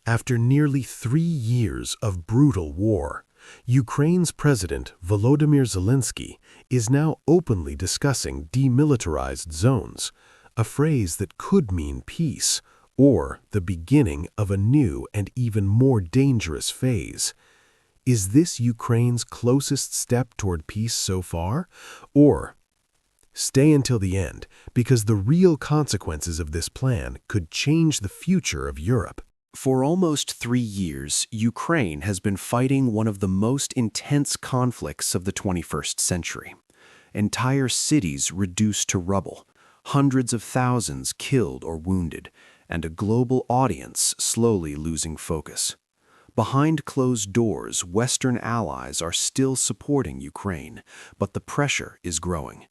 After nearly 3 years of brutal war, Ukraine's President Volodymyr Zelensky is now openly discussing demilitarized zones, a phrase that could mean peace or the beginning of a new and even more dangerous phase. Is this Ukraine's closest step toward peace so far? Or stay until the end, because the real consequences of this plan could change the future of Europe. For almost 3 years, Ukraine has been fighting one of the most intense conflicts of the 21st century. Entire cities reduced to rubble, hundreds of thousands killed or wounded, and a global audience slowly losing focus. Behind closed doors, Western allies are still supporting Ukraine, but the pressure is growing.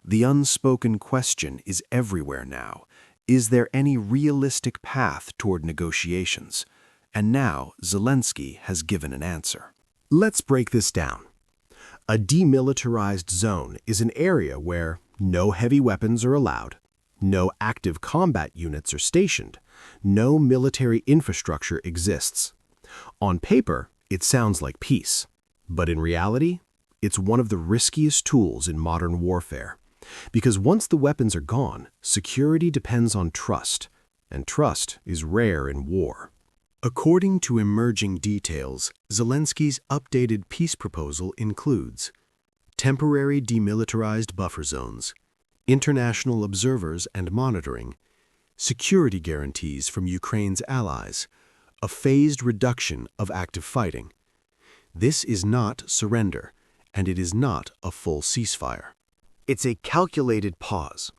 The unspoken question is everywhere now. Is there any realistic path toward negotiations? And now Zelensky has given an answer. Let's break this down. A demilitarized zone is an area where no heavy weapons are allowed, no active combat units are stationed, no military infrastructure exists. On paper, it sounds like peace, but in reality, it's one of the riskiest tools in modern warfare. Because once the weapons are gone, security depends on trust, and trust is rare in war. According to emerging details, Zelensky's updated peace proposal includes temporary demilitarized buffer zones, international observers and monitoring, security guarantees from Ukraine's allies, a phased reduction of active fighting. This is not surrender, and it is not a full ceasefire. It's a calculated pause.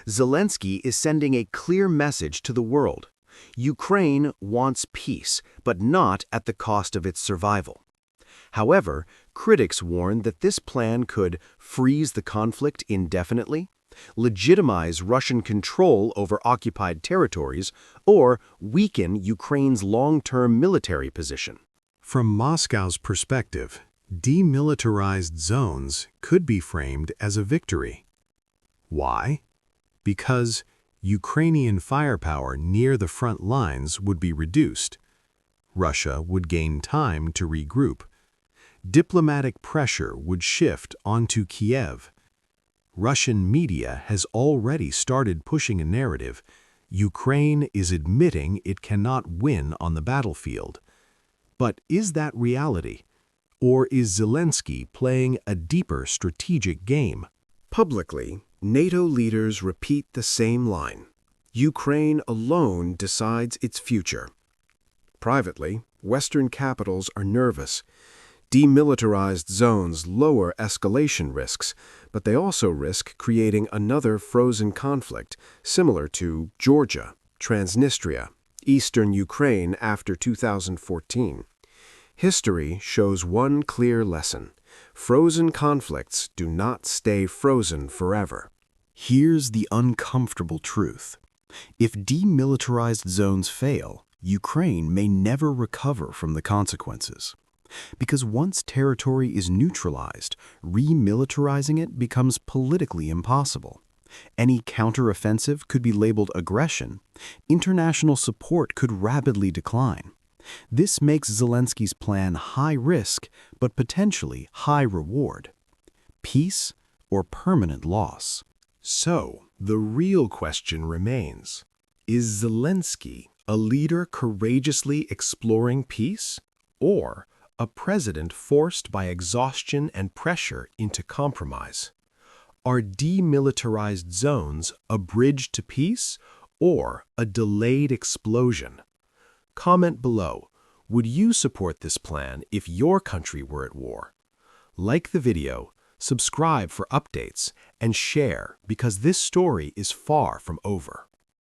Zelensky is sending a clear message to the world. Ukraine wants peace, but not at the cost of its survival. However, critics warn that this plan could freeze the conflict indefinitely, legitimize Russian control over occupied territories, or weaken Ukraine's long-term military position. From Moscow's perspective, demilitarized zones could be framed as a victory. Why? Because Ukrainian firepower near the front lines would be reduced. Russia would gain time to regroup. Diplomatic pressure would shift onto Kiev. Russian media has already started pushing a narrative. Ukraine is admitting it cannot win on the battlefield. But is that reality? Or is Zelensky playing a deeper strategic game? Publicly, NATO leaders repeat the same line. Ukraine alone decides its future. Privately, Western capitals are nervous. Demilitarized zones lower escalation risks, but they also risk creating another frozen conflict, similar to Georgia, Transnistria, eastern Ukraine after 2014. History shows one clear lesson. Frozen conflicts do not stay frozen forever. Here's the uncomfortable truth. If demilitarized zones fail, Ukraine may never recover from the consequences. Because once territory is neutralized, remilitarizing it becomes politically impossible. Any counteroffensive could be labeled aggression. International support could rapidly decline. This makes Zelensky's plan high risk, but potentially high reward. Peace or permanent loss? So, the real question remains, is Zelensky a leader courageously exploring peace, or a president forced by exhaustion and pressure into compromise? Are demilitarized zones a bridge to peace, or a delayed explosion? Comment below. Would you support this plan if your country were at war? Like the video, subscribe for updates, and share because this story is far from over.